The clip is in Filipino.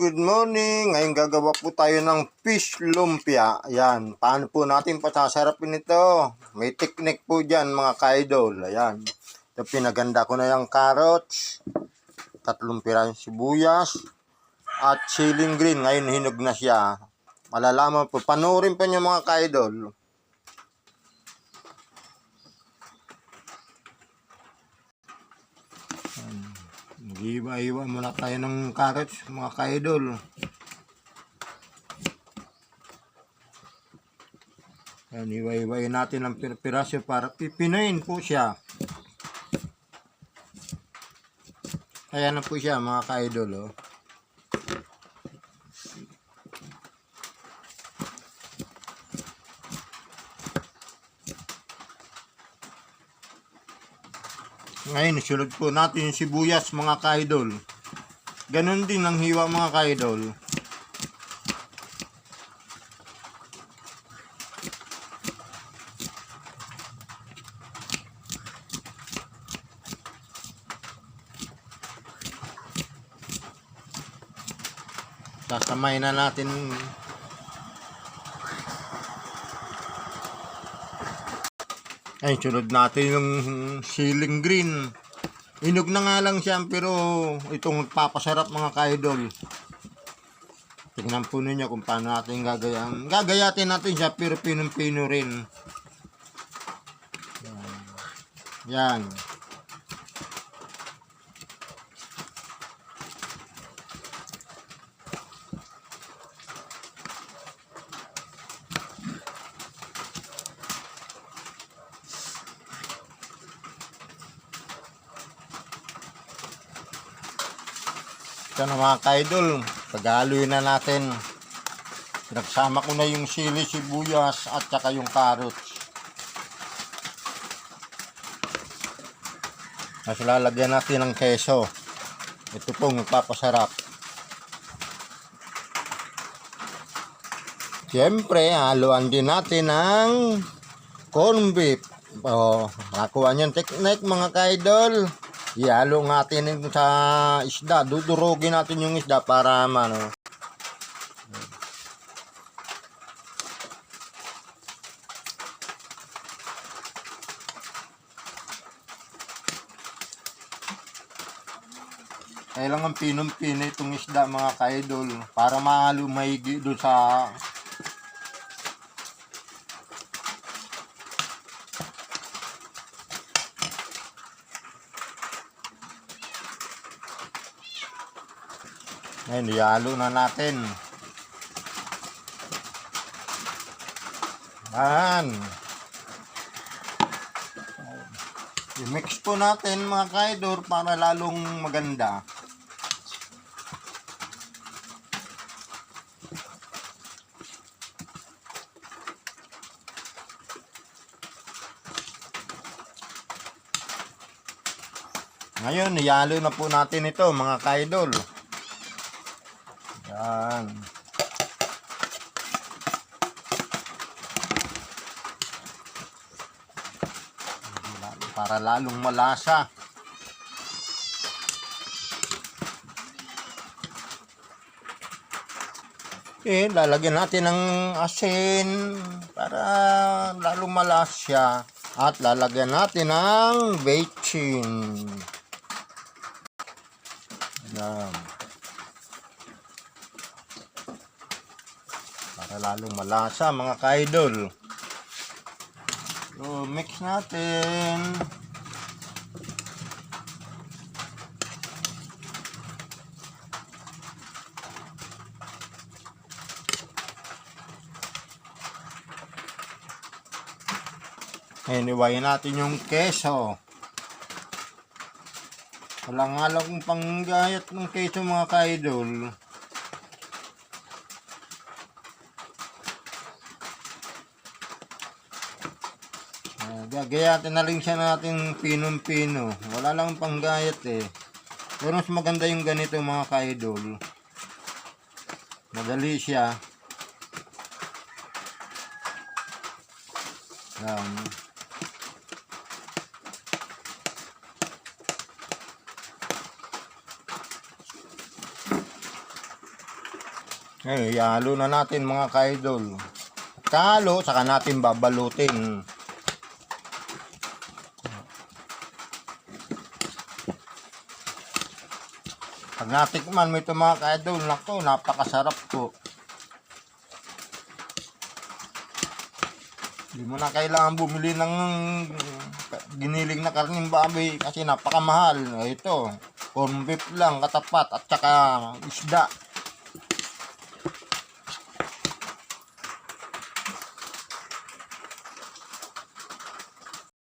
good morning. Ngayon gagawa po tayo ng fish lumpia. Ayan, paano po natin pasasarapin ito? May technique po dyan mga ka-idol. Ayan, ito pinaganda ko na yung carrots, 3 pirasong sibuyas, at ceiling green. Ngayon hinog na siya. Malalaman po, panoorin po niyo mga ka-idol. Mag-iwa-iwa muna tayo ng carrots mga ka-idol. Yan, iwa-iwain natin ang piraso para pipinayin po siya. Ayan na po siya mga ka-idol. Oh. Ngayon, isulog po natin yung sibuyas mga ka-idol. Ganon din ang hiwa mga ka-idol. Sasamay na natin. Ay, sunod natin yung ceiling green. Hinog na nga lang siya pero itong papasarap mga ka-idol. Tingnan po ninyo kung paano natin gagayatin. Gagayatin natin siya pero pinong-pino rin. Yan. Ito na mga ka-idol, paghaloy na natin. Pinagsama ko na yung sili, sibuyas at saka yung carrots. Mas lalagyan natin ng keso. Ito pong magpapasarap. Siyempre, haluan din natin ng corn beef. Nakuha niyan technique mga ka-idol. Ihalo natin sa isda. Dudurugin natin yung isda para ano. Kailangan pinong-pino itong isda mga ka-idol para mahalo maigi doon sa ngayon, ihalo na natin. Yan. I-mix po natin mga ka-idol para lalong maganda. Ngayon, ihalo na po natin ito mga ka-idol. Yan. Para lalong malasa. Lalagyan natin ng asin para lalong malasa siya. At lalagyan natin ng bechin. Yan. Para lalong malasa mga ka-idol. So, mix natin. Anyway, natin yung keso. Walang nga lang panggayat ng keso mga ka-idol. Gagayatin na rin siya natin pinong-pino. Wala lang panggayat eh. Pero mas maganda yung ganito mga ka-idol. Madali siya. Yan. Ngayon, ihalo na natin mga ka-idol. Kalo, saka natin babalutin. Pag natikman mo ito mga ka-idol, nako, napakasarap po. Hindi mo na kailangan bumili ng giniling na karning baboy kasi napakamahal. Ito, corn beef lang, katapat, at saka isda.